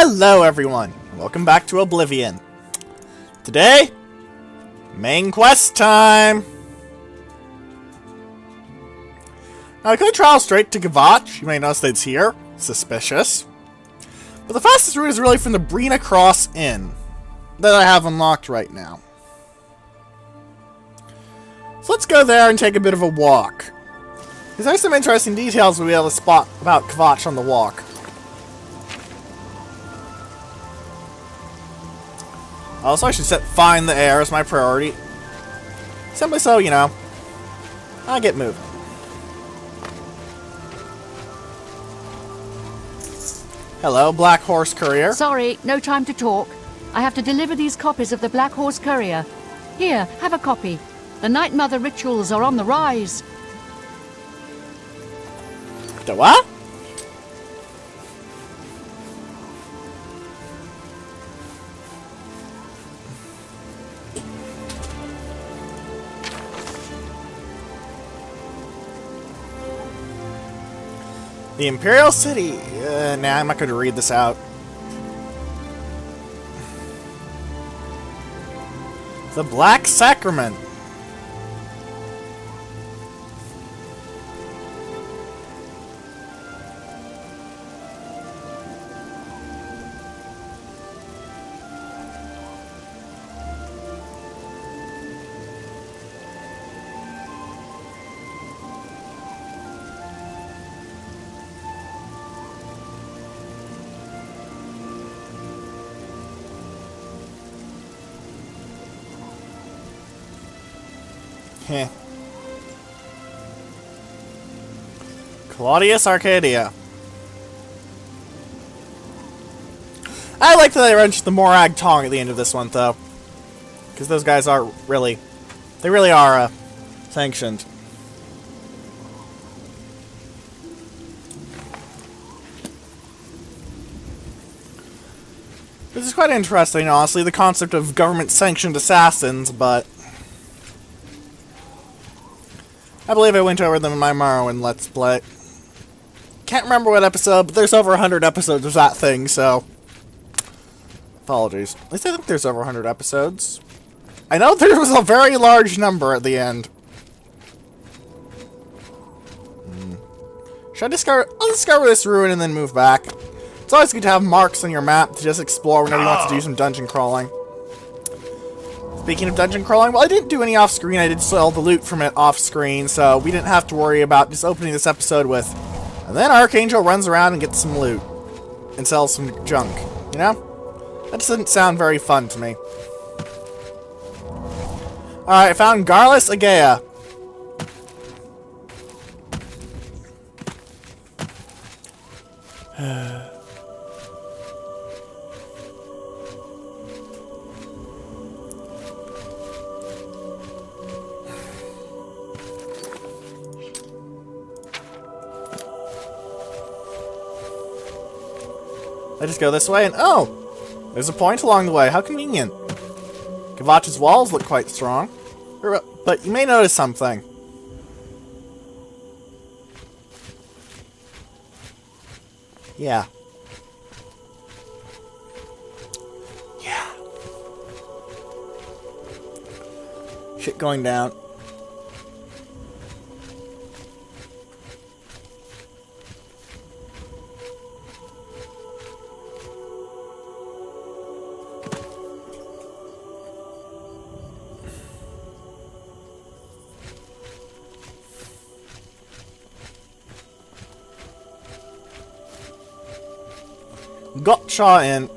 Hello everyone, welcome back to Oblivion. Today, main quest time! Now I could travel straight to Kvatch, you may notice that it's here, suspicious. But the fastest route is really from the Brina Cross Inn, that I have unlocked right now. So let's go there and take a bit of a walk. Because there's some interesting details we'll be able to spot about Kvatch on the walk. Also, I should set Find the Air as my priority. Simply so, you know, I get moving. Hello, Black Horse Courier. Sorry, no time to talk. I have to deliver these copies of the Black Horse Courier. Here, have a copy. The Night Mother rituals are on the rise. The what? The Imperial City. Nah, I'm not going to read this out. The Black Sacrament. Heh. Claudius Arcadia. I like that they mentioned the Morag Tong at the end of this one, though. Because those guys are really... They really are, sanctioned. This is quite interesting, honestly, the concept of government-sanctioned assassins, but... I believe I went over them in my Morrowind Let's Play. Can't remember what episode, but there's over 100 episodes of that thing, so... Apologies. At least I think there's over 100 episodes. I know there was a very large number at the end. Should I discover... I'll discover this ruin and then move back. It's always good to have marks on your map to just explore whenever you want to do some dungeon crawling. Speaking of dungeon crawling, well, I didn't do any off-screen. I did sell the loot from it off-screen, so we didn't have to worry about just opening this episode with... And then Archangel runs around and gets some loot. And sells some junk. You know? That just didn't sound very fun to me. Alright, I found Garlus Agea. I just go this way and oh! There's a point along the way. How convenient. Kvatch's walls look quite strong. But you may notice something. Yeah. Yeah. Shit going down. Gotcha Inn.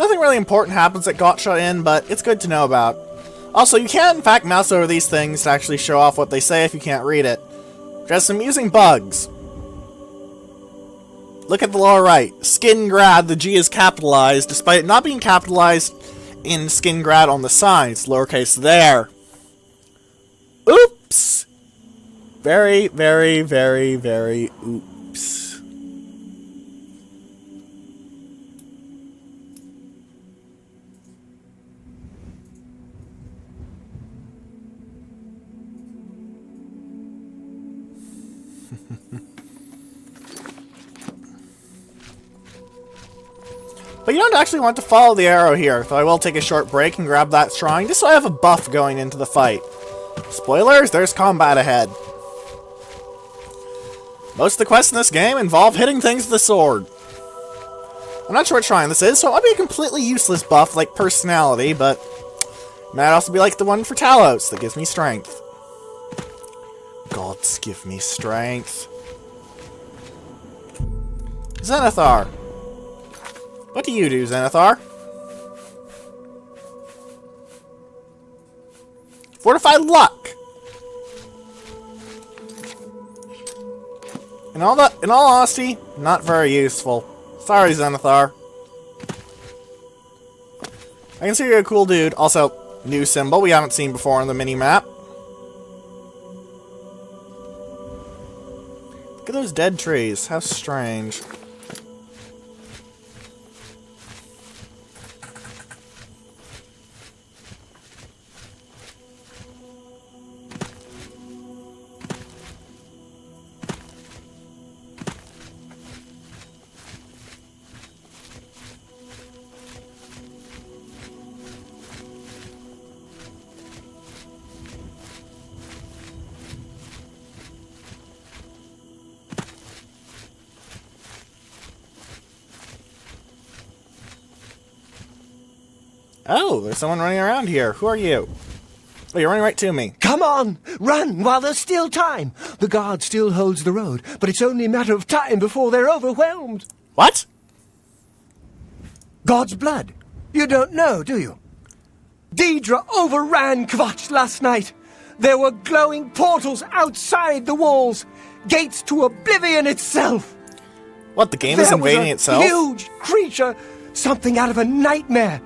Nothing really important happens at Gotcha Inn, but it's good to know about. Also, you can in fact mouse over these things to actually show off what they say if you can't read it. Just some amusing bugs. Look at the lower right. Skingrad, the G is capitalized, despite it not being capitalized in Skingrad on the side. It's lowercase there. Oops! Very, very, very, very oops. But you don't actually want to follow the arrow here, though I will take a short break and grab that shrine, just so I have a buff going into the fight. Spoilers, there's combat ahead. Most of the quests in this game involve hitting things with the sword. I'm not sure what shrine this is, so it might be a completely useless buff like personality, but it might also be like the one for Talos that gives me strength. Gods give me strength. Zenithar. What do you do, Zenithar? Fortify luck. In all honesty, not very useful. Sorry, Zenithar. I consider you a cool dude. Also, new symbol we haven't seen before on the mini-map. Look at those dead trees. How strange. Oh, there's someone running around here. Who are you? Oh, you're running right to me. Come on! Run while there's still time! The guard still holds the road, but it's only a matter of time before they're overwhelmed. What? God's blood. You don't know, do you? Daedra overran Kvatch last night. There were glowing portals outside the walls. Gates to Oblivion itself. What, the game is invading itself? There was a huge creature, something out of a nightmare.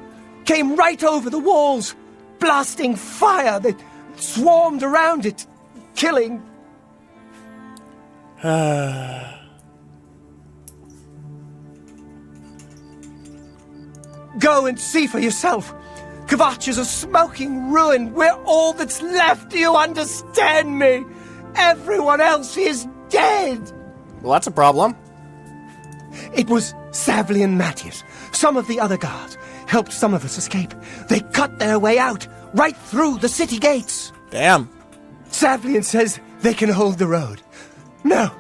Came right over the walls, blasting fire that swarmed around it, killing. Go and see for yourself. Kvatch is a smoking ruin. We're all that's left. Do you understand me? Everyone else is dead. Well, that's a problem. It was Savli and Matthias. Some of the other guards helped some of us escape. They cut their way out, right through the city gates. Damn. Savlian says they can hold the road. No,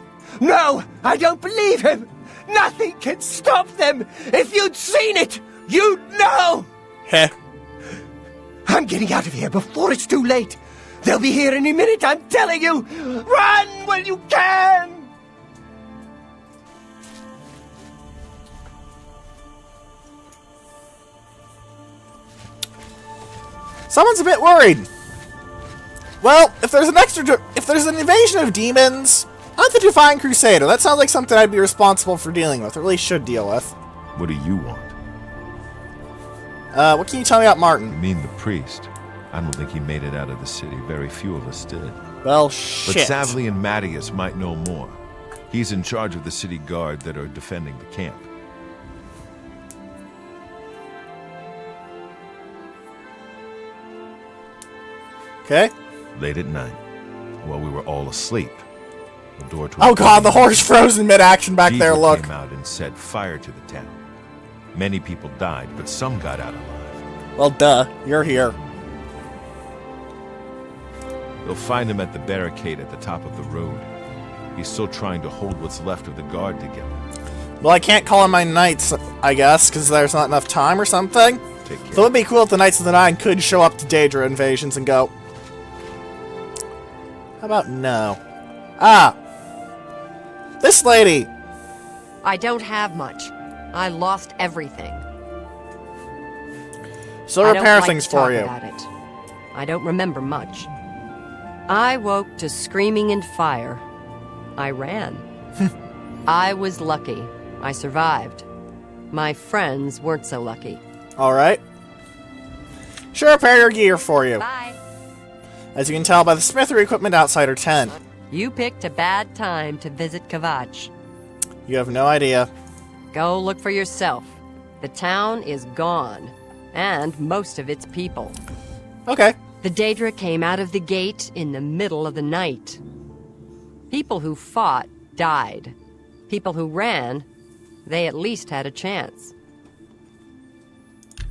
I don't believe him. Nothing can stop them. If you'd seen it, you'd know. Heh. I'm getting out of here before it's too late. They'll be here any minute, I'm telling you. Run when you can. Someone's a bit worried. Well, if there's an invasion of demons, I'm the Divine Crusader. That sounds like something I'd be responsible for dealing with, or at least should deal with. What do you want? What can you tell me about Martin? You mean the priest? I don't think he made it out of the city. Very few of us did. Well, But shit. Savli and Matthias might know more. He's in charge of the city guard that are defending the camp. Okay. Late at night, while we were all asleep, the door to Oh god, the horse froze in mid-action back there, Daedra look. came out and set fire to the town. Many people died, but some got out alive. Well, duh. You're here. They'll find him at the barricade at the top of the road. He's still trying to hold what's left of the guard together. Well, I can't call on my knights, I guess, because there's not enough time or something. Take care. So it would be cool if the Knights of the Nine could show up to Daedra invasions and go, how about no? Ah! This lady! I don't have much. I lost everything. So I don't repair like things to for talk you. about it. I don't remember much. I woke to screaming and fire. I ran. I was lucky. I survived. My friends weren't so lucky. Alright. Sure, repair your gear for you. Bye. As you can tell by the smithery equipment outside her tent. You picked a bad time to visit Kvatch. You have no idea. Go look for yourself. The town is gone, and most of its people. Okay. The Daedra came out of the gate in the middle of the night. People who fought died. People who ran, they at least had a chance.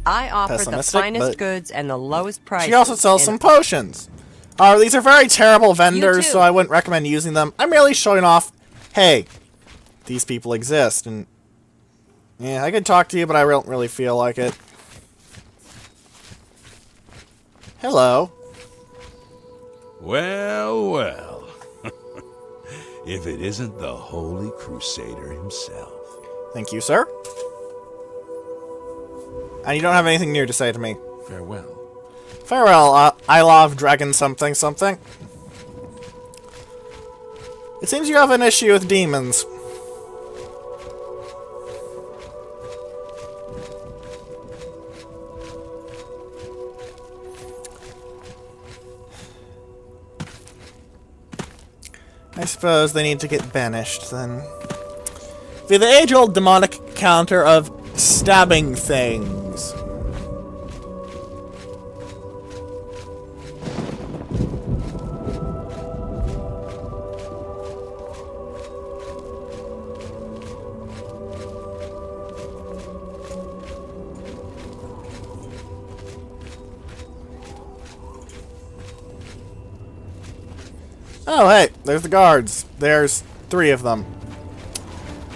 I offer the pessimistic, finest but goods and the lowest prices. she also sells in- some potions. These are very terrible vendors, too. so I wouldn't recommend using them. I'm merely showing off, hey, these people exist, and yeah, I could talk to you, but I don't really feel like it. Hello. Well, well. If it isn't the Holy Crusader himself. Thank you, sir. And you don't have anything new to say to me. Farewell. Farewell, I love dragon something something. It seems you have an issue with demons. I suppose they need to get banished, then. Via the age-old demonic counter of stabbing things. Oh, hey, there's the guards. There's 3 of them.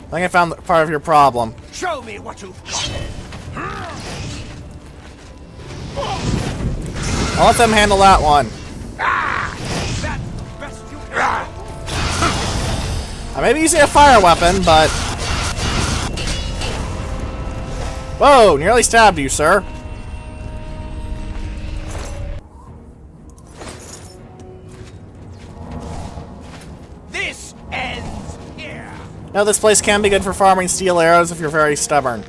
I think I found part of your problem. Show me what you've got. I'll let them handle that one. I may be using a fire weapon, but... Whoa, nearly stabbed you, sir. This ends here. Now, this place can be good for farming steel arrows if you're very stubborn.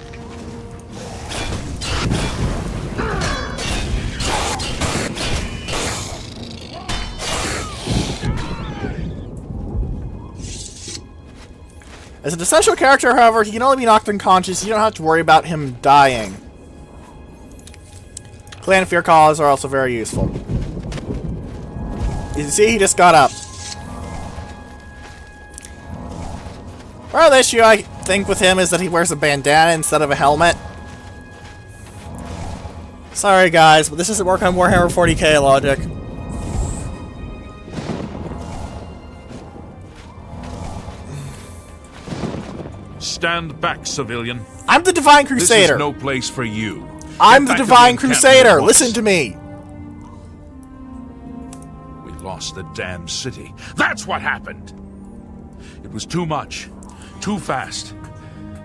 As an essential character, however, he can only be knocked unconscious. You don't have to worry about him dying. Clan Fear Calls are also very useful. You see, he just got up. Well, the issue I think with him is that he wears a bandana instead of a helmet. Sorry guys, but this doesn't work on Warhammer 40k logic. Stand back, civilian. I'm the Divine This Crusader. is no place for you. I'm Get the back to Divine encampment Crusader. at once. Listen to me. We lost the damn city. That's what happened. It was too much. Too fast.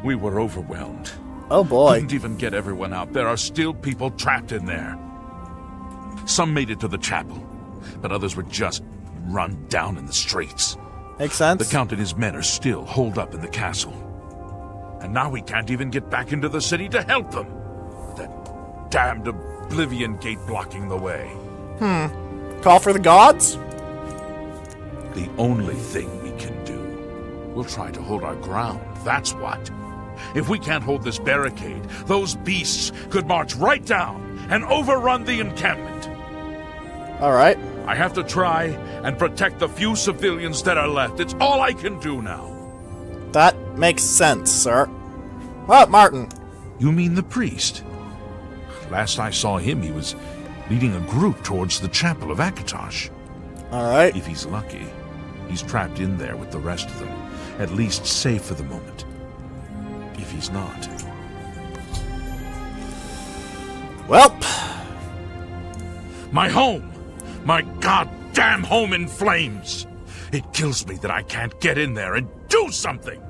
We were overwhelmed. Oh boy. Couldn't even get everyone out. There are still people trapped in there. Some made it to the chapel, but others were just run down in the streets. Makes sense. The Count and his men are still holed up in the castle. And now we can't even get back into the city to help them. That damned Oblivion gate blocking the way. Call for the gods? The only thing we can do. We'll try to hold our ground, that's what. If we can't hold this barricade, those beasts could march right down and overrun the encampment. Alright. I have to try and protect the few civilians that are left. It's all I can do now. That makes sense, sir. What, Martin? You mean the priest? Last I saw him, he was leading a group towards the chapel of Akatosh. Alright. If he's lucky, he's trapped in there with the rest of them, at least safe for the moment. If he's not... Welp. My home! My goddamn home in flames! It kills me that I can't get in there and do something!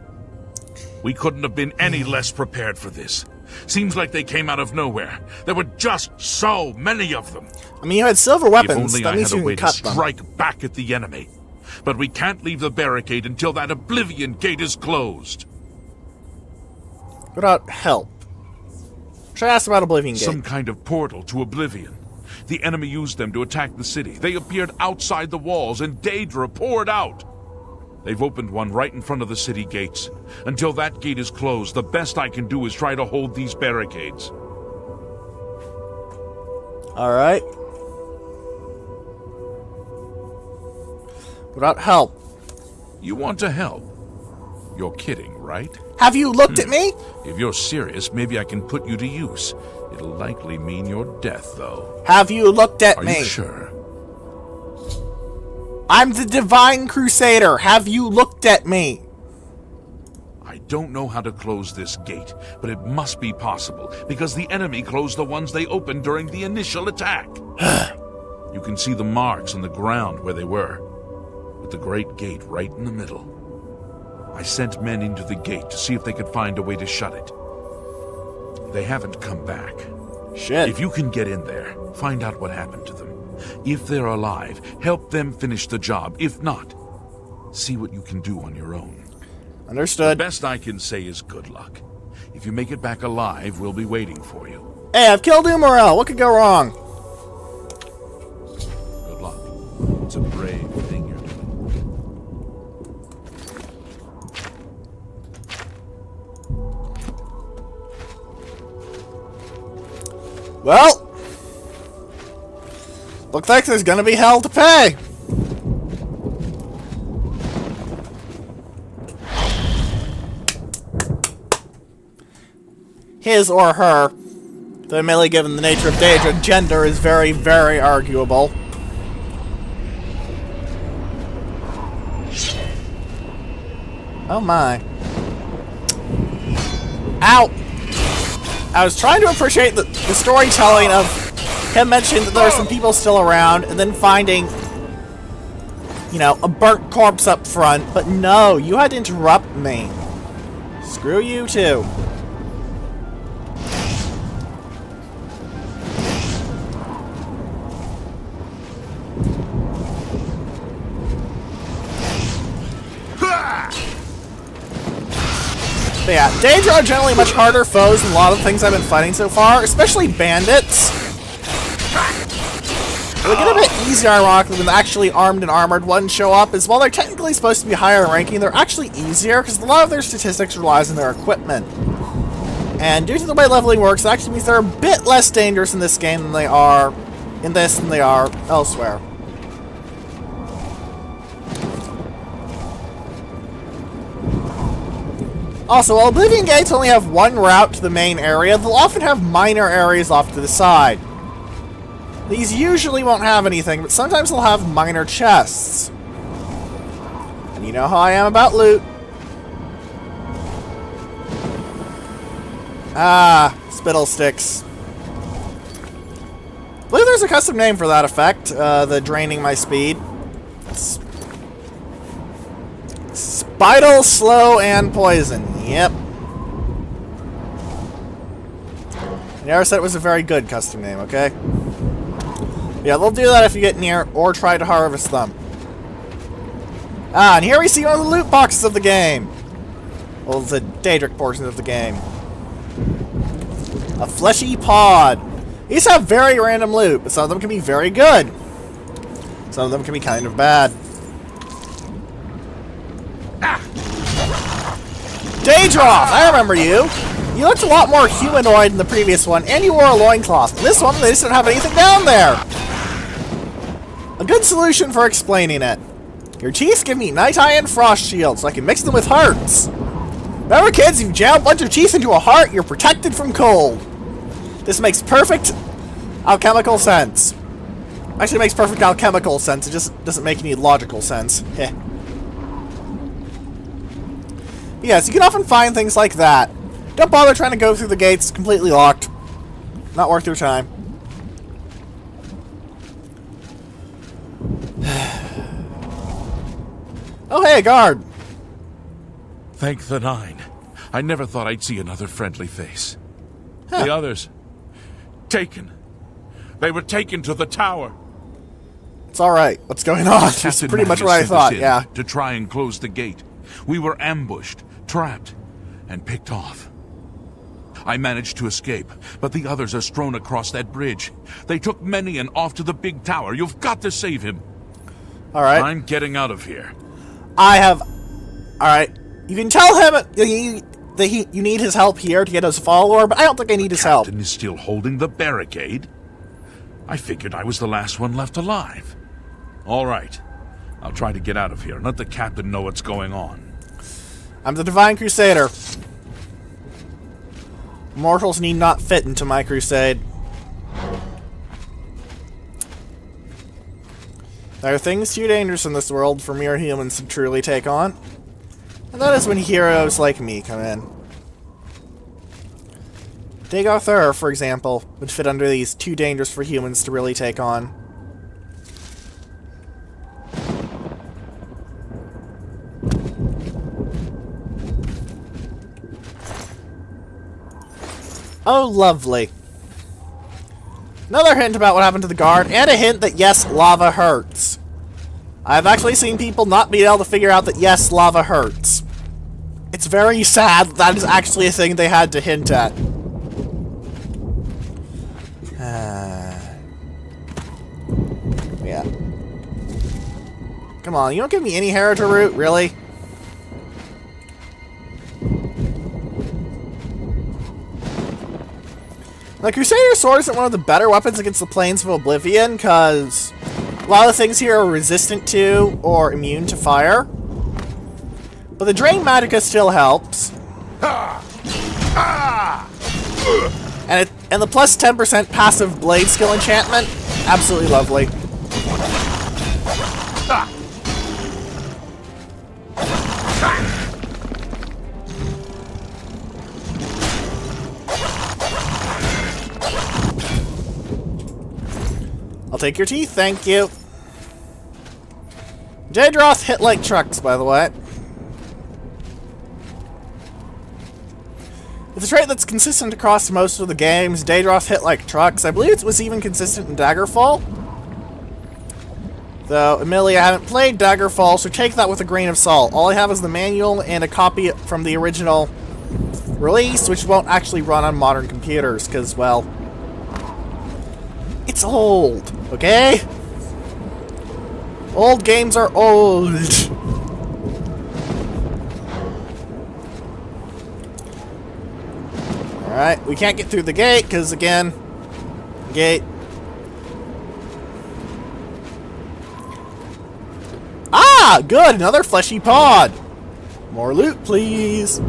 We couldn't have been any less prepared for this. Seems like they came out of nowhere. There were just so many of them. I mean, you had silver If weapons. only That I means had you a way can to cut them. strike back at the enemy. But we can't leave the barricade until that Oblivion gate is closed. Without help. Should I ask about Oblivion Gate? Some kind of portal to Oblivion. The enemy used them to attack the city. They appeared outside the walls, and Daedra poured out. They've opened one right in front of the city gates. Until that gate is closed, the best I can do is try to hold these barricades. Alright. Without help. You want to help? You're kidding, right? Have you looked at me? If you're serious, maybe I can put you to use. It'll likely mean your death, though. Have you looked at Are me? you sure? I'm the Divine Crusader. Have you looked at me? I don't know how to close this gate, but it must be possible, because the enemy closed the ones they opened during the initial attack. You can see the marks on the ground where they were, with the great gate right in the middle. I sent men into the gate to see if they could find a way to shut it. They haven't come back. Shit. If you can get in there, find out what happened to them. If they're alive, help them finish the job. If not, see what you can do on your own. The Understood. best I can say is good luck. If you make it back alive, we'll be waiting for you. Hey, I've killed Umorel. What could go wrong? Good luck. It's a brave thing you're doing. Well, looks like there's gonna be hell to pay. His or her, though admittedly given the nature of Daedra, gender is very, very arguable. Oh my. Ow! I was trying to appreciate the storytelling of him mentioning that there are some people still around, and then finding, you know, a burnt corpse up front, but no, you had to interrupt me. Screw you too. But yeah, Daedra are generally much harder foes than a lot of the things I've been fighting so far, especially bandits. They get a bit easier, ironically, when the actually armed and armored ones show up, as while they're technically supposed to be higher ranking, they're actually easier, because a lot of their statistics relies on their equipment. And due to the way leveling works, it actually means they're a bit less dangerous in this game than they are in this than they are elsewhere. Also, while Oblivion gates only have one route to the main area, they'll often have minor areas off to the side. These usually won't have anything, but sometimes they'll have minor chests. And you know how I am about loot. Ah, spittle sticks. I believe there's a custom name for that effect, the draining my speed. Spital, slow, and poison. Yep. I never said it was a very good custom name, okay? Yeah, they'll do that if you get near or try to harvest them. Ah, and here we see one of the loot boxes of the game. Well, the Daedric portion of the game. A fleshy pod. These have very random loot, but some of them can be very good. Some of them can be kind of bad. Daedra! I remember you! You looked a lot more humanoid in the previous one, and you wore a loincloth. In this one, they just don't have anything down there! A good solution for explaining it. Your teeth give me Night Eye and Frost Shield, so I can mix them with hearts. Remember, kids, if you jam a bunch of teeth into a heart, you're protected from cold. This makes perfect alchemical sense. Actually, it makes perfect alchemical sense, it just doesn't make any logical sense. Heh. Yes, you can often find things like that. Don't bother trying to go through the gates completely locked. Not worth your time. Oh, hey, guard. Thank the Nine. I never thought I'd see another friendly face. Huh. The others, taken. They were taken to the tower. It's alright. What's going on? That's Captain pretty much Magus what I sent thought, us in yeah. to try and close the gate. We were ambushed, trapped, and picked off. I managed to escape, but the others are strewn across that bridge. They took Menion off to the big tower. You've got to save him. Alright. I'm getting out of here. I have... Alright. You can tell him that you need his help here to get his follower, but I don't think I need his help. Captain is still holding the barricade. I figured I was the last one left alive. All right. I'll try to get out of here and let the captain know what's going on. I'm the Divine Crusader. Mortals need not fit into my crusade. There are things too dangerous in this world for mere humans to truly take on. And that is when heroes like me come in. Daedra, for example, would fit under these too dangerous for humans to really take on. Oh, lovely. Another hint about what happened to the guard, and a hint that yes, lava hurts. I've actually seen people not be able to figure out that yes, lava hurts. It's very sad that is actually a thing they had to hint at. Yeah. Come on, you don't give me any Heritor root, really? The Crusader Sword isn't one of the better weapons against the Plains of Oblivion, because a lot of the things here are resistant to or immune to fire. But the Drain Magicka still helps. And the plus 10% passive blade skill enchantment, absolutely lovely. I'll take your teeth, thank you. Daedra hit like trucks, by the way. It's a trait that's consistent across most of the games. Daedra hit like trucks. I believe it was even consistent in Daggerfall. Though, admittedly, I haven't played Daggerfall, so take that with a grain of salt. All I have is the manual and a copy from the original release, which won't actually run on modern computers, because, well, it's old, okay? Old games are old. Alright, we can't get through the gate, because, again, gate. Ah, good, another fleshy pod. More loot, please.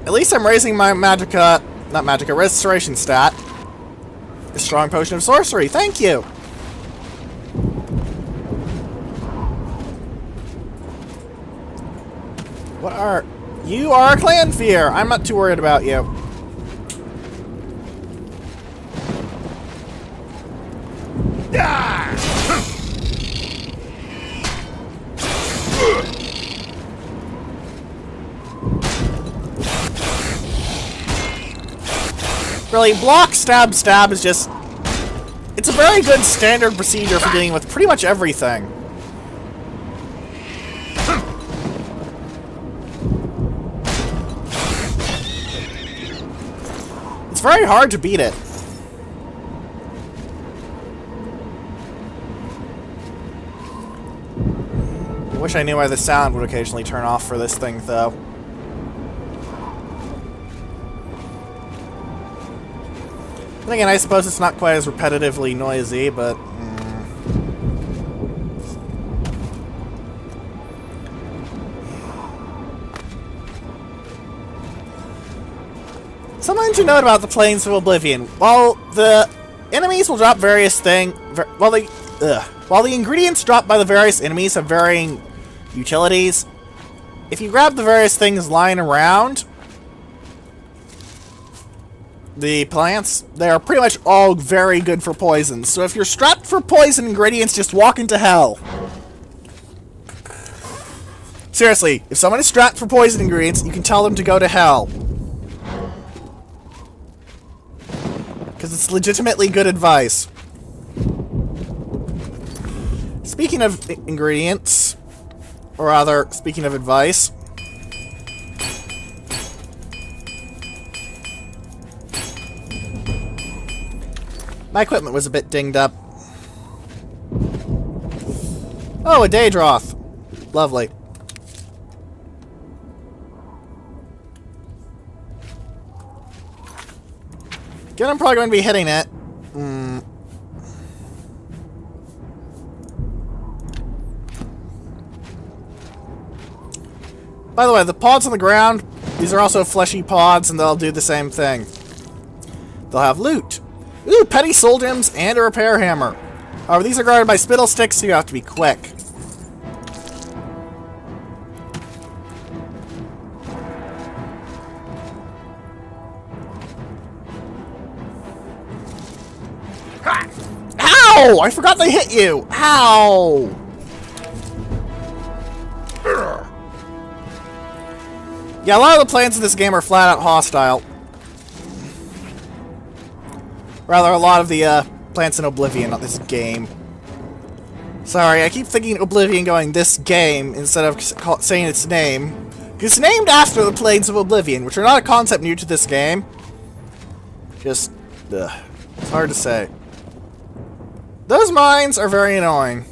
At least I'm raising my magicka, not magicka, restoration stat. A strong potion of sorcery, thank you. What are... You are a clan fear. I'm not too worried about you. Really, block, stab, stab is just... It's a very good standard procedure for dealing with pretty much everything. It's very hard to beat it. I wish I knew why the sound would occasionally turn off for this thing, though. Then again, I suppose it's not quite as repetitively noisy, but... Something to note about the Plains of Oblivion. While the enemies will drop various things... While the ingredients dropped by the various enemies have varying utilities, if you grab the various things lying around... the plants, they are pretty much all very good for poisons. So if you're strapped for poison ingredients, just walk into hell. Seriously, if someone is strapped for poison ingredients, you can tell them to go to hell. Because it's legitimately good advice. Speaking of ingredients, or rather, speaking of advice... my equipment was a bit dinged up. Oh, a Daedra. Lovely. Again, I'm probably going to be hitting it. By the way, the pods on the ground, These are also fleshy pods, and they'll do the same thing. They'll have loot. Ooh, petty soul gems and a repair hammer. However, these are guarded by spittle sticks, so you have to be quick. Ow! I forgot they hit you! Ow! Yeah, a lot of the plants in this game are flat out hostile. Rather, a lot of the plants in Oblivion, not this game. Sorry, I keep thinking Oblivion going this game instead of saying its name. It's named after the planes of Oblivion, which are not a concept new to this game. Just, it's hard to say. Those mines are very annoying.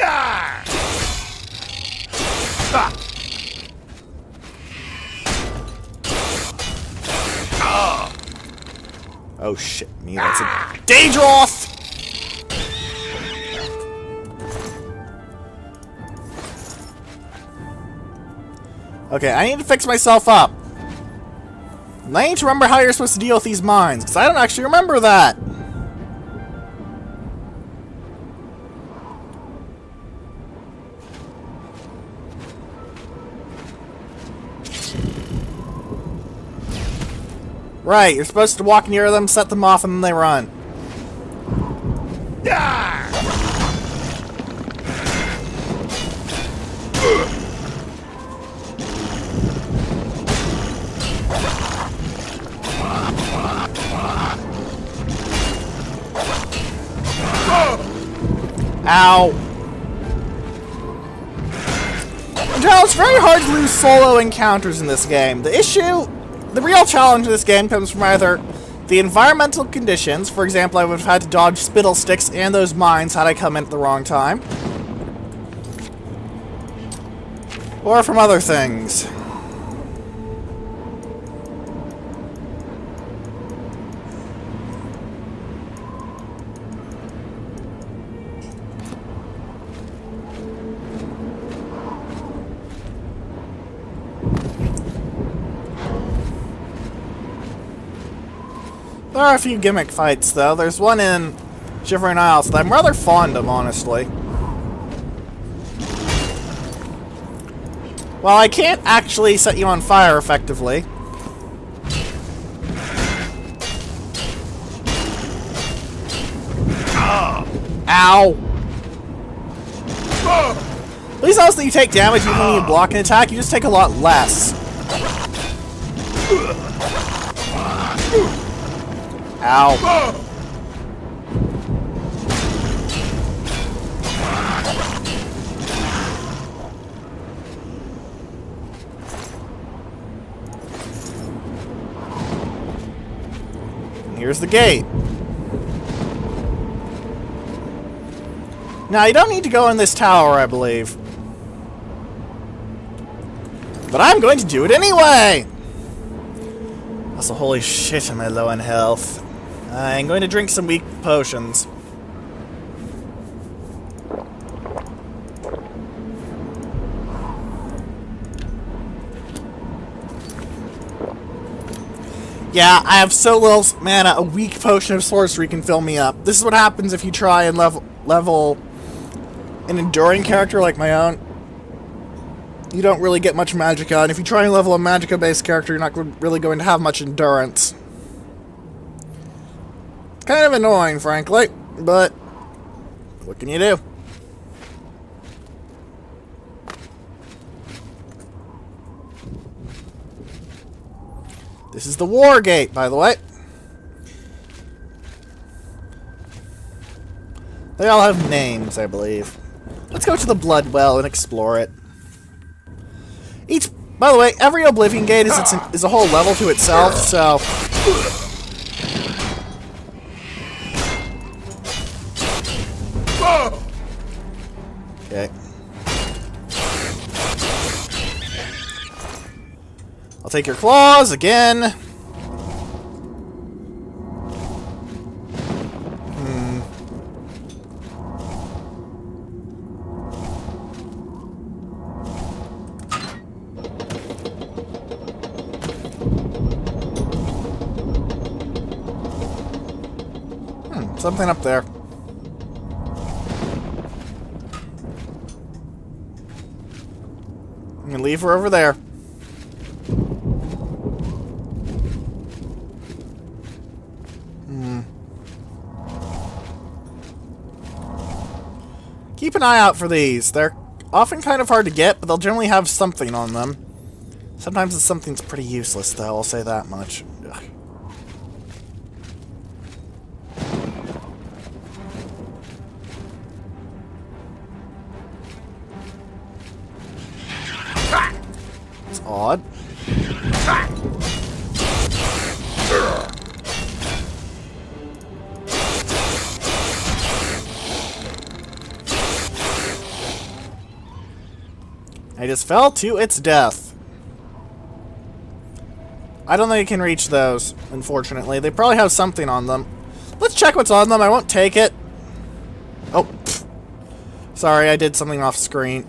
Ah! Ah! Oh shit, me, that's a Daedra! Okay, I need to fix myself up. And I need to remember how you're supposed to deal with these mines, because I don't actually remember that. Right, you're supposed to walk near them, set them off, and then they run. Ow. And it's very hard to lose solo encounters in this game. The real challenge in this game comes from either the environmental conditions, for example, I would have had to dodge spittle sticks and those mines had I come in at the wrong time, or from other things. There are a few gimmick fights, though. There's one in Shivering Isles that I'm rather fond of, honestly. While I can't actually set you on fire effectively. Ow! At least also you take damage even when you block an attack, you just take a lot less. Ow. Here's the gate. Now, you don't need to go in this tower, I believe. But I'm going to do it anyway! Also, holy shit, am I low on health. I'm going to drink some weak potions. Yeah, I have so little mana, a weak potion of sorcery can fill me up. This is what happens if you try and level an enduring character like my own. You don't really get much magicka, and if you try and level a magicka-based character, you're not really going to have much endurance. It's kind of annoying, frankly, but what can you do? This is the War Gate, by the way. They all have names, I believe. Let's go to the Blood Well and explore it. By the way, every Oblivion gate is a whole level to itself, so... Okay. I'll take your claws again. Something up there. I'm gonna leave her over there. Keep an eye out for these. They're often kind of hard to get, but they'll generally have something on them. Sometimes it's something's pretty useless, though, I'll say that much. Ugh. It's odd. I just fell to its death. I don't think I can reach those, unfortunately. They probably have something on them. Let's check what's on them. I won't take it. Oh. Pfft. Sorry, I did something off screen.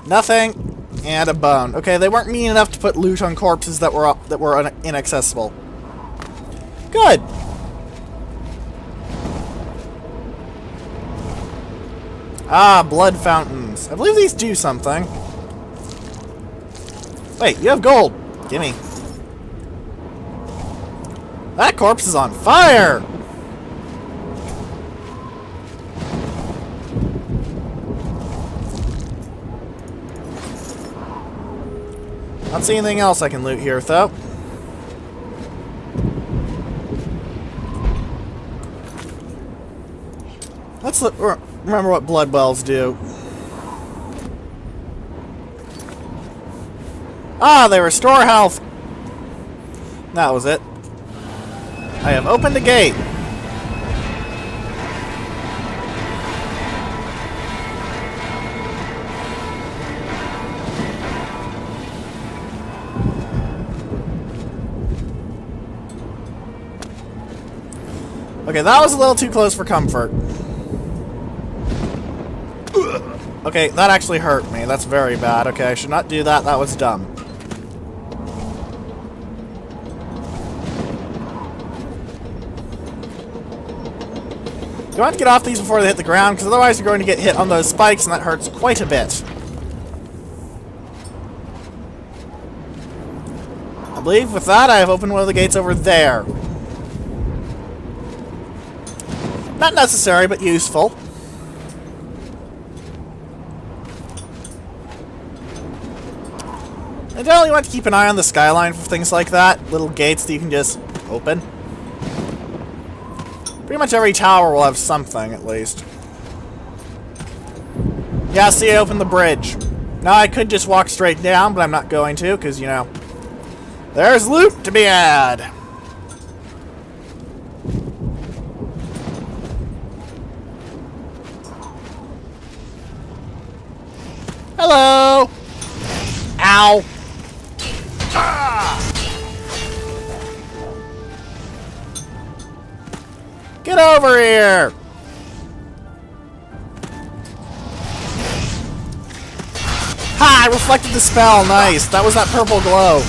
Nothing. And a bone. Okay, they weren't mean enough to put loot on corpses that were inaccessible. Good. Ah, blood fountains. I believe these do something. Wait, you have gold. Gimme. That corpse is on fire! Not seeing anything else I can loot here, though. Let's remember what blood wells do. Ah, they restore health. That was it. I have opened the gate. Okay, that was a little too close for comfort. Okay, that actually hurt me. That's very bad. Okay, I should not do that. That was dumb. You want to get off these before they hit the ground, because otherwise you're going to get hit on those spikes, and that hurts quite a bit. I believe with that I have opened one of the gates over there. Not necessary, but useful. I generally want to keep an eye on the skyline for things like that. Little gates that you can just open. Pretty much every tower will have something, at least. Yeah, see, I opened the bridge. Now, I could just walk straight down, but I'm not going to, because, you know, there's loot to be had. Hello! Ow! Get over here! Ha! I reflected the spell. Nice. That was that purple glow.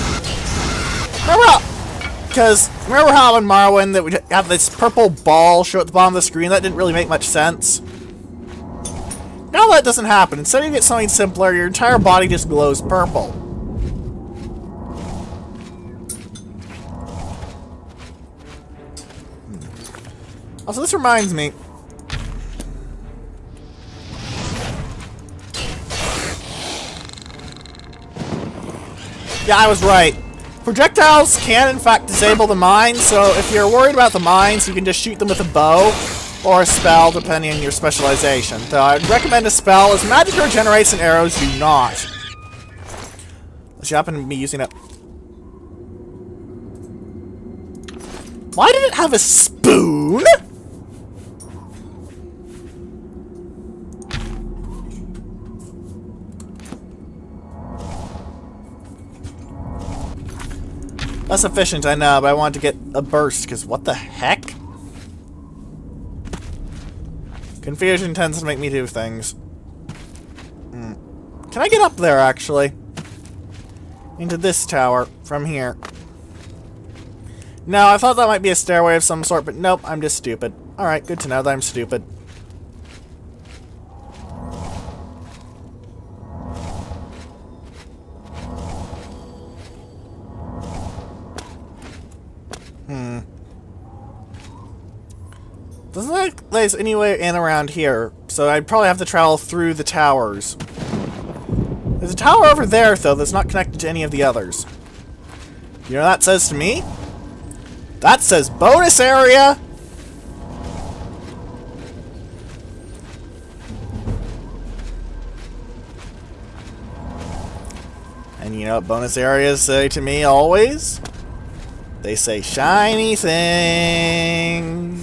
Remember how in Morrowind that we have this purple ball show at the bottom of the screen? That didn't really make much sense. Now that doesn't happen. Instead you get something simpler, your entire body just glows purple. Also, this reminds me. Yeah, I was right. Projectiles can, in fact, disable the mines, so if you're worried about the mines, you can just shoot them with a bow or a spell, depending on your specialization. Though I'd recommend a spell, as magic regenerates and arrows do not. Unless you happen to be using it. Why did it have a spoon? Less efficient, I know, but I wanted to get a burst, because what the heck? Confusion tends to make me do things. Can I get up there, actually? into this tower from here. No, I thought that might be a stairway of some sort, but nope, I'm just stupid. Alright, good to know that I'm stupid. Doesn't look like there's any way in around here, so I'd probably have to travel through the towers. There's a tower over there, though, that's not connected to any of the others. You know what that says to me? That says bonus area! And you know what bonus areas say to me always? They say shiny things.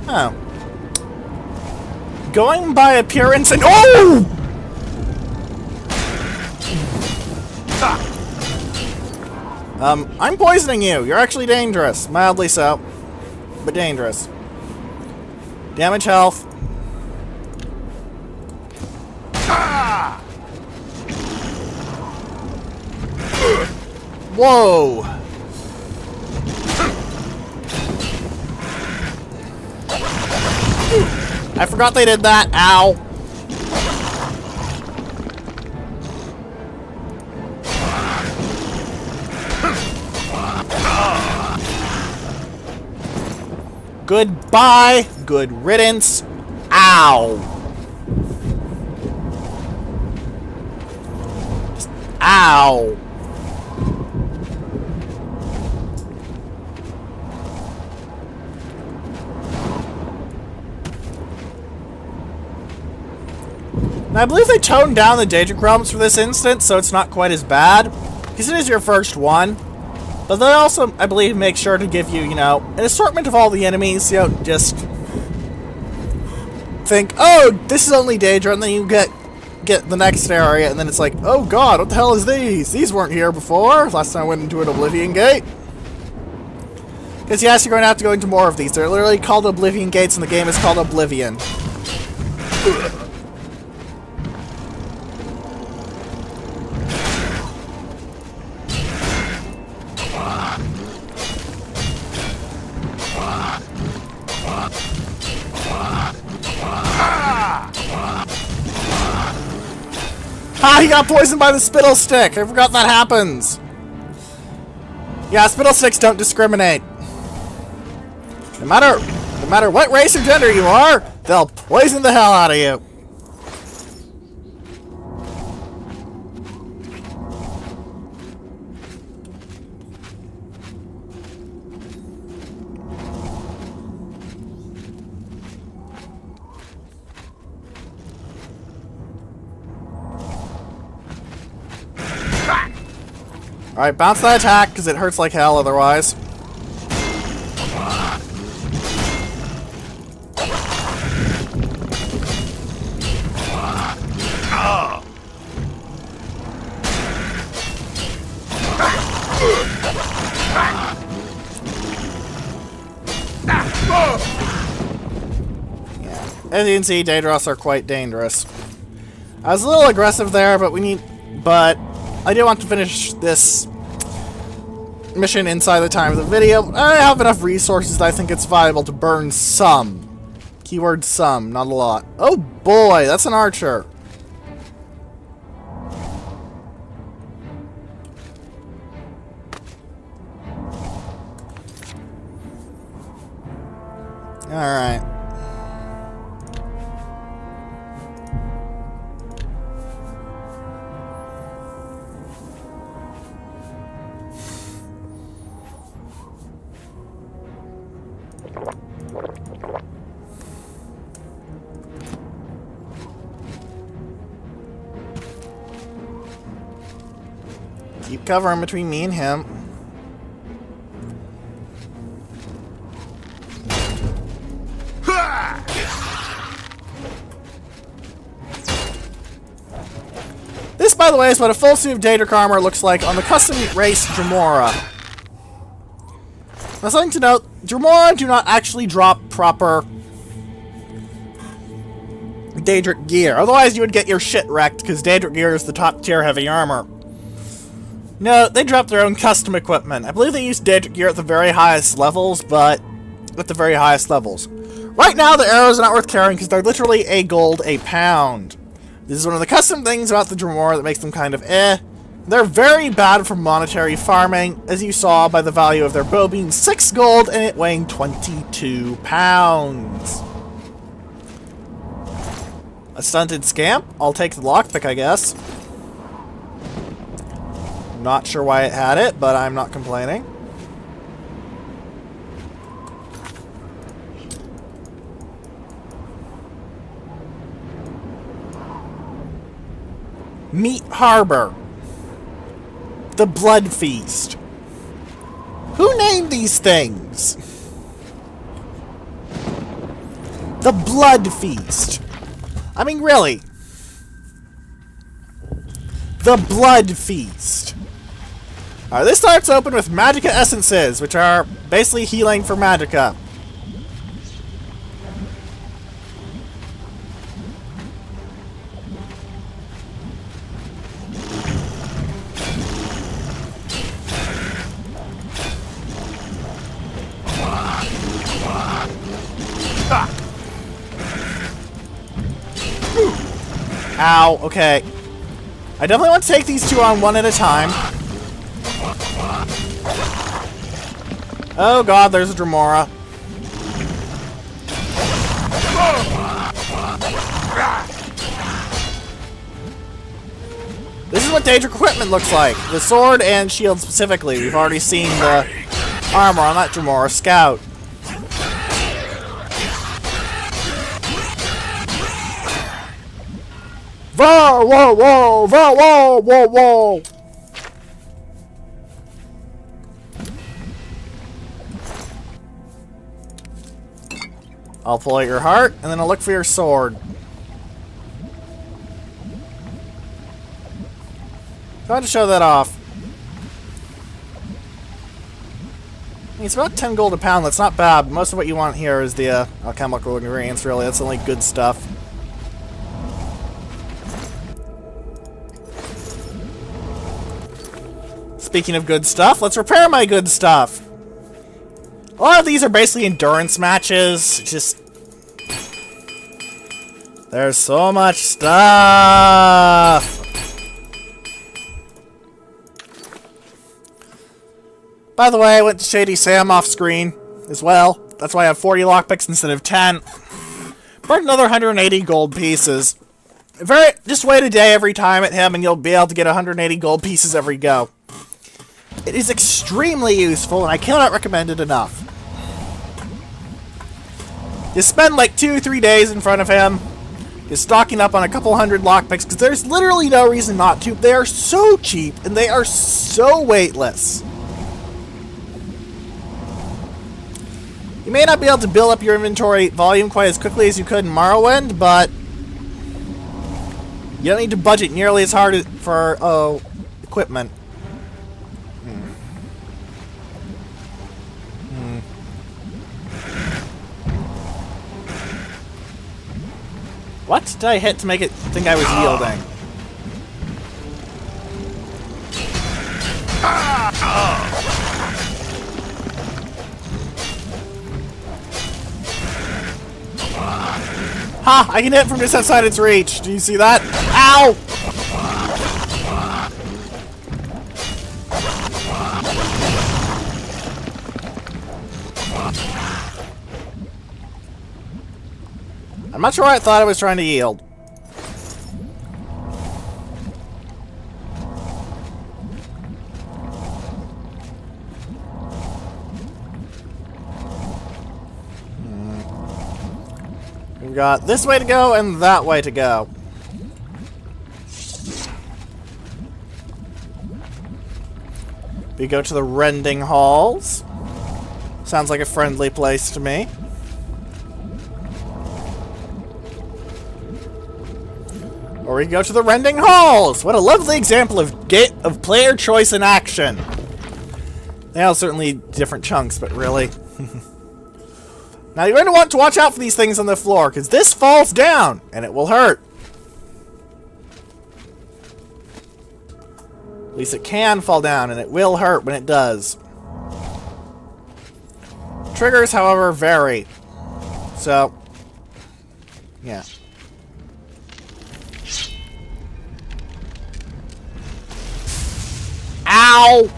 Oh. Going by appearance and— oh! I'm poisoning you. You're actually dangerous. Mildly so. But dangerous. Damage health. Whoa! I forgot they did that. Ow. Goodbye. Good riddance. Ow. Just ow. I believe they toned down the Daedra problems for this instance, so it's not quite as bad, because it is your first one. But they also, I believe, make sure to give you, you know, an assortment of all the enemies. You don't just think, oh, this is only Daedra, and then you get the next area, and then it's like, oh god, what the hell is these? These weren't here before. Last time I went into an Oblivion gate. Because yes, you're going to have to go into more of these. They're literally called Oblivion gates, and the game is called Oblivion. Ah, he got poisoned by the spittle stick. I forgot that happens. Yeah, spittle sticks don't discriminate. No matter what race or gender you are, they'll poison the hell out of you. Alright, bounce that attack, because it hurts like hell otherwise. Yeah. As you can see, Daedros are quite dangerous. I was a little aggressive there, but I do want to finish this mission inside the time of the video. I have enough resources that I think it's viable to burn some. Keyword some, not a lot. Oh boy, that's an archer. Alright. Keep covering between me and him. This, by the way, is what a full suit of Daedra armor looks like on the custom race Dremora. Now, something to note, Dremora do not actually drop proper Daedric gear. Otherwise, you would get your shit wrecked, because Daedric gear is the top tier heavy armor. No, they drop their own custom equipment. I believe they use Daedric gear at the very highest levels, but at the very highest levels. Right now, the arrows are not worth carrying, because they're literally a gold a pound. This is one of the custom things about the Dremora that makes them kind of eh. They're very bad for monetary farming, as you saw by the value of their bow being 6 gold and it weighing 22 pounds. A stunted scamp? I'll take the lockpick, I guess. Not sure why it had it, but I'm not complaining. Meat Harbor. The Blood Feast. Who named these things? The Blood Feast. I mean, really. The Blood Feast. Alright, this starts open with Magicka Essences, which are basically healing for Magicka. Ow, okay. I definitely want to take these two on one at a time. Oh god, there's a Dremora. This is what Daedric equipment looks like. The sword and shield specifically. We've already seen the armor on that Dremora scout. Whoa, whoa, whoa, whoa, whoa, whoa, whoa. I'll pull out your heart, and then I'll look for your sword. Trying to show that off. I mean, it's about 10 gold a pound. That's not bad. Most of what you want here is the alchemical ingredients, really. That's only good stuff. Speaking of good stuff, let's repair my good stuff. A lot of these are basically endurance matches. Just... there's so much stuff. By the way, I went to Shady Sam off screen as well. That's why I have 40 lockpicks instead of 10. Burned another 180 gold pieces. Just wait a day every time at him and you'll be able to get 180 gold pieces every go. It is extremely useful, and I cannot recommend it enough. You spend like 2-3 days in front of him, you're stocking up on a couple hundred lockpicks, because there's literally no reason not to. They are so cheap, and they are so weightless. You may not be able to build up your inventory volume quite as quickly as you could in Morrowind, but you don't need to budget nearly as hard for equipment. What did I hit to make it think I was yielding? Ha! I can hit from just outside its reach. Do you see that? Ow! I'm not sure why I thought I was trying to yield. We've got this way to go and that way to go. We go to the Rending Halls. Sounds like a friendly place to me. Or Or we can go to the Rending Halls! What a lovely example of player choice in action! They are certainly different chunks, but really. Now you're going to want to watch out for these things on the floor, because this falls down, and it will hurt. At least it can fall down, and it will hurt when it does. Triggers, however, vary. So, yeah. Ow!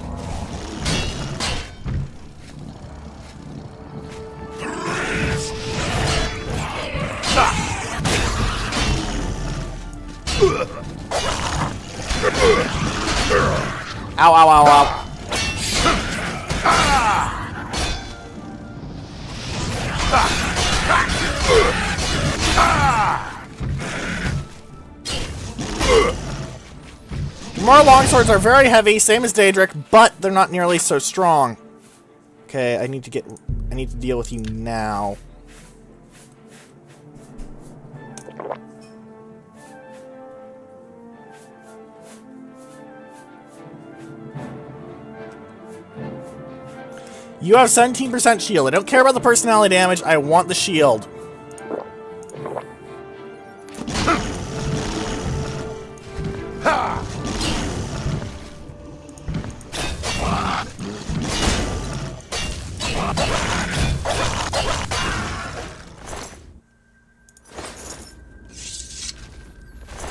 Ow, ow, ow, ow. Dremora longswords are very heavy, same as Daedric, but they're not nearly so strong. Okay, I need to deal with you now. You have 17% shield. I don't care about the personality damage. I want the shield.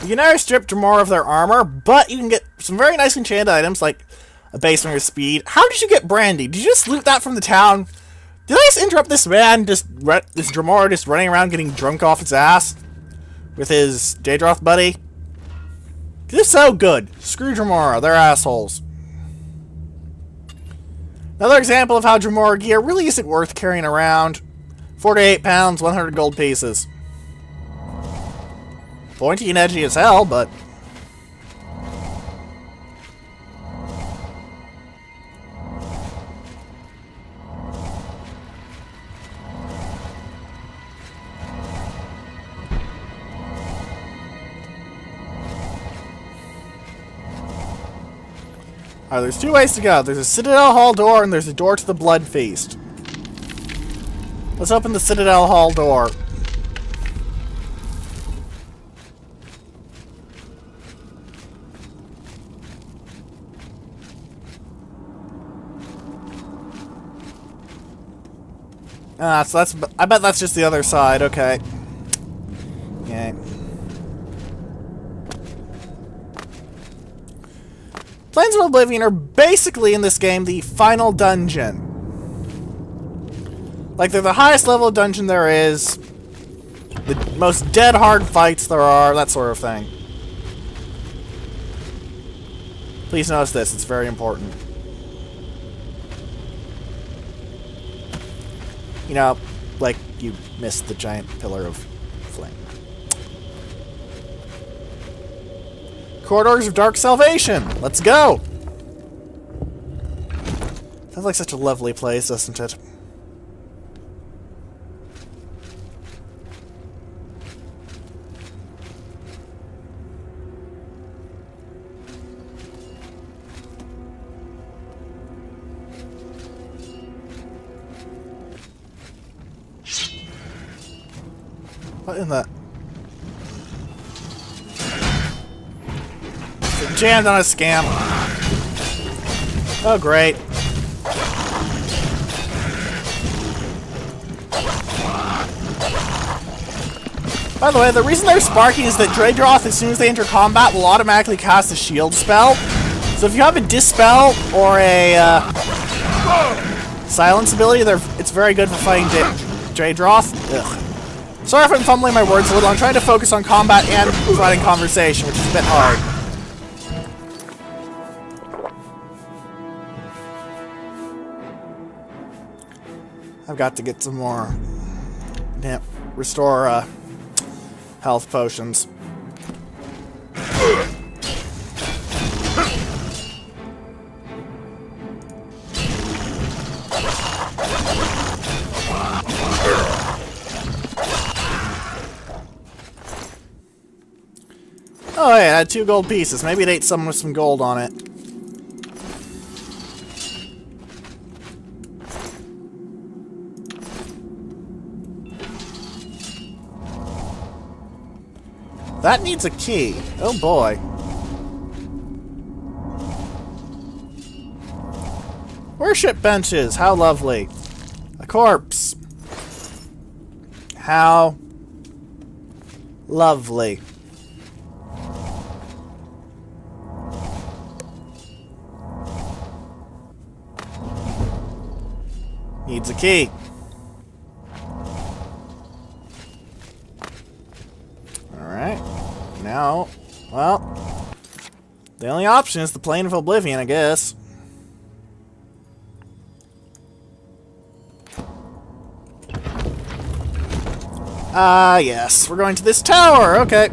You can never strip Dremora of their armor, but you can get some very nice enchanted items like a base on your speed. How did you get brandy? Did you just loot that from the town? Did I just interrupt this man, this Dremora just running around getting drunk off its ass? With his Daedra buddy? This is so good. Screw Dremora, they're assholes. Another example of how Dremora gear really isn't worth carrying around. 48 pounds, 100 gold pieces. Pointy and edgy as hell, but... Alright, there's two ways to go. There's a Citadel Hall door, and there's a door to the Blood Feast. Let's open the Citadel Hall door. So that's... I bet that's just the other side. Okay. Yeah. Plains of Oblivion are basically, in this game, the final dungeon. Like, they're the highest level dungeon there is, the most dead hard fights there are, that sort of thing. Please notice this, it's very important. You know, like, you missed the giant pillar of flame. Corridors of Dark Salvation! Let's go! Sounds like such a lovely place, doesn't it? What in the... Jammed on a scam. Oh, great. By the way, the reason they're sparking is that Daedra, as soon as they enter combat, will automatically cast a shield spell. So if you have a Dispel or a Silence ability, it's very good for fighting Daedra. Sorry if I'm fumbling my words a little. I'm trying to focus on combat and providing conversation, which is a bit hard. I've got to get some more restore health potions. Oh, hey, it had 2 gold pieces. Maybe it ate something with some gold on it. That needs a key. Oh boy. Worship benches. How lovely. A corpse. How lovely. Needs a key. Alright. Now, well, the only option is the Plane of Oblivion, I guess. Ah, yes. We're going to this tower. Okay.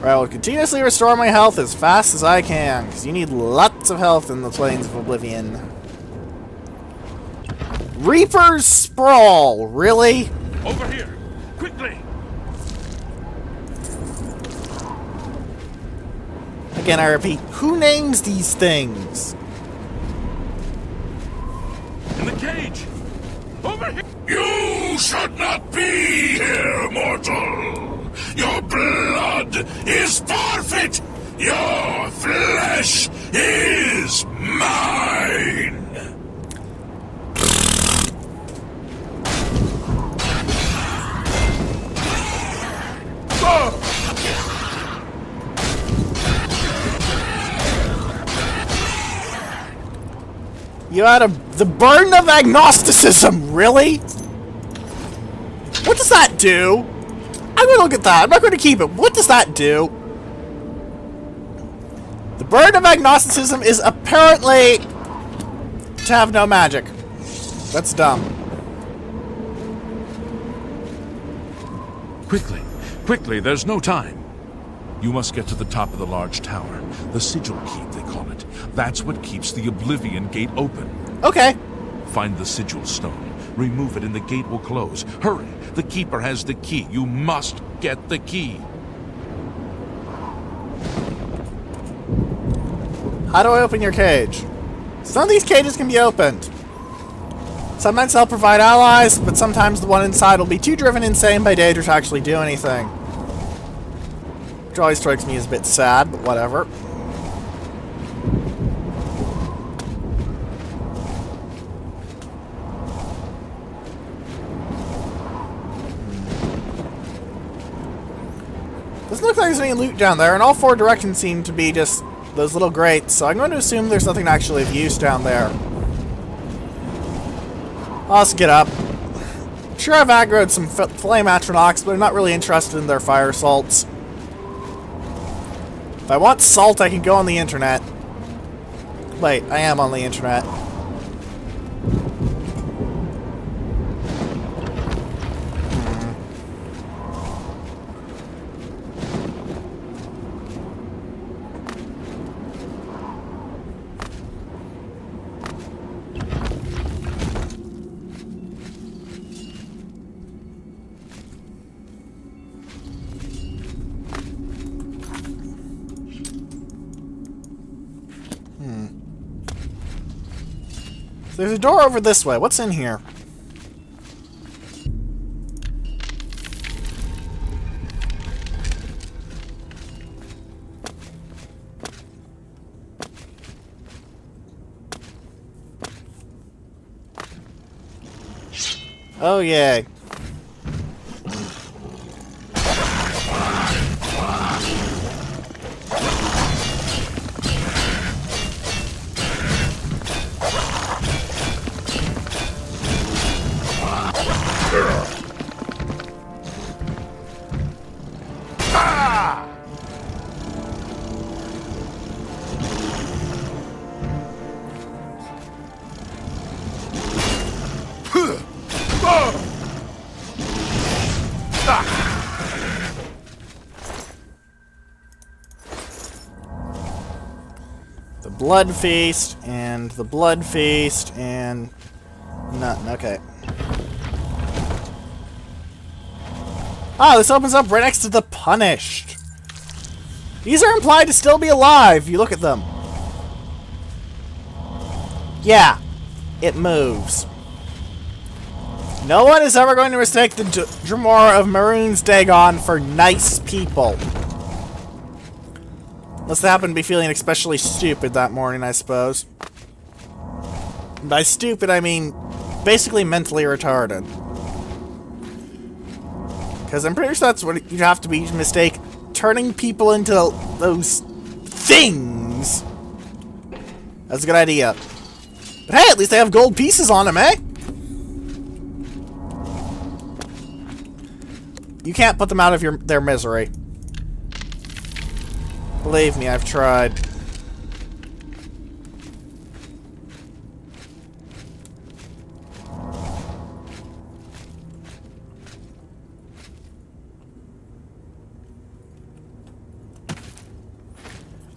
Right, I'll continuously restore my health as fast as I can, because you need lots of health in the Plains of Oblivion. Reaper's Sprawl, really? Over here! Quickly! Again, I repeat, who names these things? In the cage! Over here! You should not be here, mortal! Your blood is forfeit! Your flesh is mine! You had the burden of agnosticism, really? What does that do? I'm gonna look at that. I'm not gonna keep it. What does that do? The burden of agnosticism is apparently to have no magic. That's dumb. Quickly, quickly, there's no time. You must get to the top of the large tower. The sigil keep, they call it. That's what keeps the Oblivion gate open. Okay. Find the sigil stone. Remove it and the gate will close. Hurry! The keeper has the key. You must get the key. How do I open your cage? Some of these cages can be opened. Sometimes they'll provide allies, but sometimes the one inside will be too driven insane by Daedra to actually do anything. Which always strikes me as a bit sad, but whatever. Doesn't look like there's any loot down there, and all 4 directions seem to be just those little grates, so I'm going to assume there's nothing actually of use down there. Let's get up. Sure, I've aggroed some flame atronachs, but I'm not really interested in their fire salts. If I want salt, I can go on the internet. Wait, I am on the internet. There's a door over this way. What's in here? Oh, yay. The blood feast, and the blood feast, and... nothing, okay. Ah, this opens up right next to the Punished. These are implied to still be alive. You look at them. Yeah, it moves. No one is ever going to mistake the Dremora of Maroon's Dagon for nice people. Unless they happen to be feeling especially stupid that morning, I suppose. By stupid, I mean basically mentally retarded. Because I'm pretty sure that's what you have to be mistake. Turning people into those things. That's a good idea. But hey, at least they have gold pieces on them, eh? You can't put them out of their misery. Believe me, I've tried.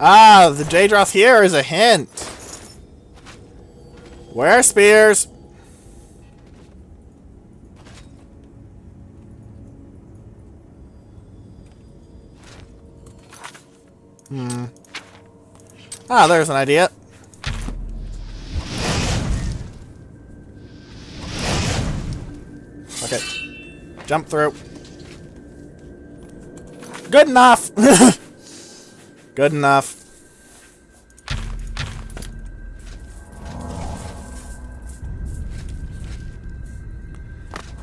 Ah, the Daedra here is a hint. Wear spears. Ah, there's an idea. Okay. Jump through. Good enough! Good enough.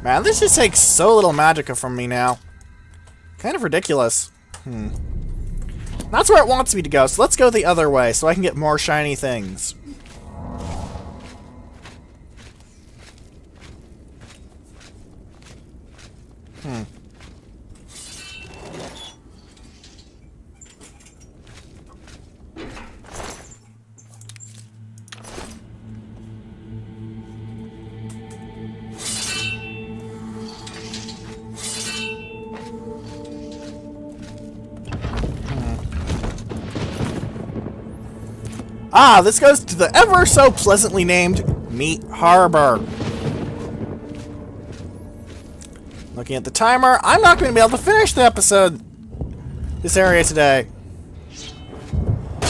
Man, this just takes so little magicka from me now. Kind of ridiculous. That's where it wants me to go, so let's go the other way so I can get more shiny things. Ah, this goes to the ever so pleasantly named Meat Harbor. Looking at the timer, I'm not going to be able to finish the episode, this area today.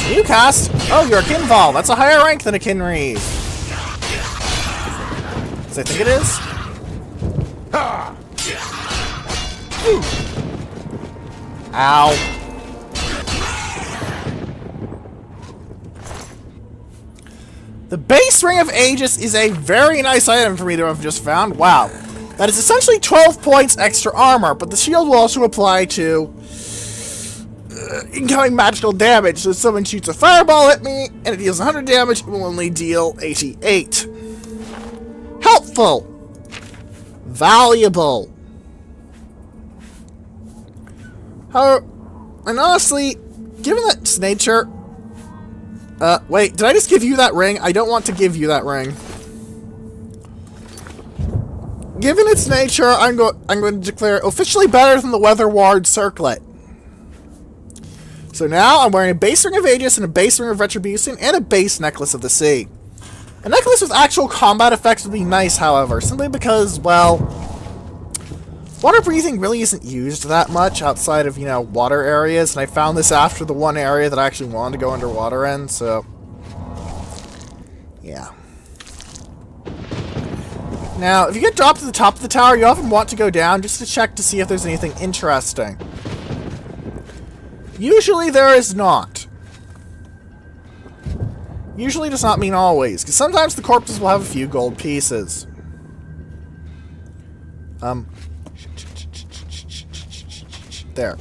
You cast? Oh, you're a Kinval. That's a higher rank than a Kinreeve. Does I think it is? Ow. The base Ring of Aegis is a very nice item for me to have just found. Wow. That is essentially 12 points extra armor, but the shield will also apply to incoming magical damage. So if someone shoots a fireball at me and it deals 100 damage, it will only deal 88. Helpful. Valuable. However, and honestly, given that its nature... wait, did I just give you that ring? I don't want to give you that ring. Given its nature, I'm going to declare it officially better than the Weather Ward Circlet. So now I'm wearing a base Ring of Aegis and a base Ring of Retribution and a base Necklace of the Sea. A necklace with actual combat effects would be nice, however, simply because, well, water breathing really isn't used that much outside of, you know, water areas, and I found this after the one area that I actually wanted to go underwater in, so... yeah. Now, if you get dropped to the top of the tower, you often want to go down just to check to see if there's anything interesting. Usually there is not. Usually does not mean always, because sometimes the corpses will have a few gold pieces. There.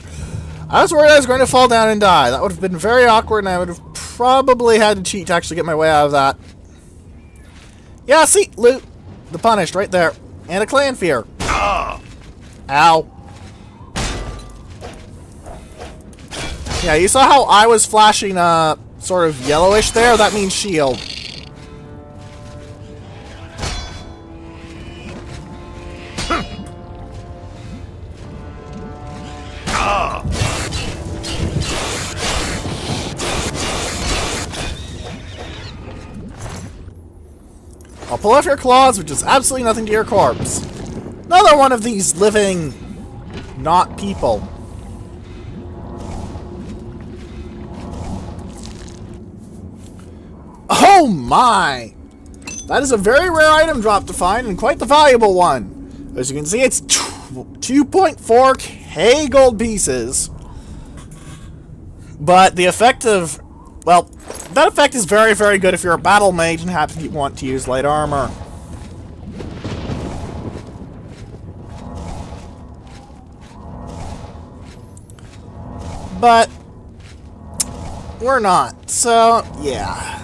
I was worried I was going to fall down and die. That would have been very awkward, and I would have probably had to cheat to actually get my way out of that. Yeah, see? Loot. The Punished, right there. And a Clan Fear. Ow. Yeah, you saw how I was flashing, sort of yellowish there? That means shield. I'll pull off your claws, which does absolutely nothing to your corpse. Another one of these living not people. Oh my! That is a very rare item drop to find, and quite the valuable one. As you can see, it's 2.4k gold pieces. But the effect of... well, that effect is very, very good if you're a battle mage and happen to want to use light armor. But we're not, so yeah.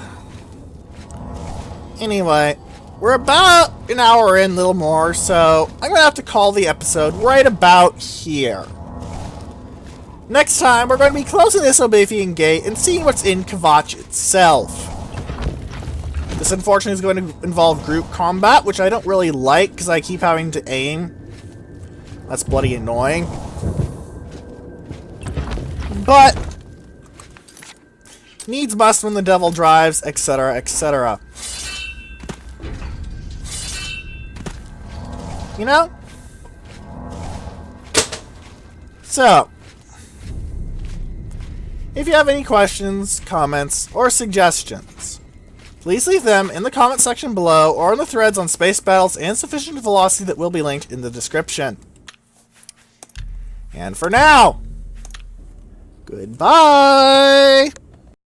Anyway, we're about an hour in, a little more, so I'm gonna have to call the episode right about here. Next time, we're going to be closing this Oblivion gate and seeing what's in Kvatch itself. This, unfortunately, is going to involve group combat, which I don't really like, because I keep having to aim. That's bloody annoying. But needs must when the devil drives, etc., etc. You know? So, if you have any questions, comments, or suggestions, please leave them in the comment section below or in the threads on Spacebattles and Sufficient Velocity that will be linked in the description. And for now, goodbye!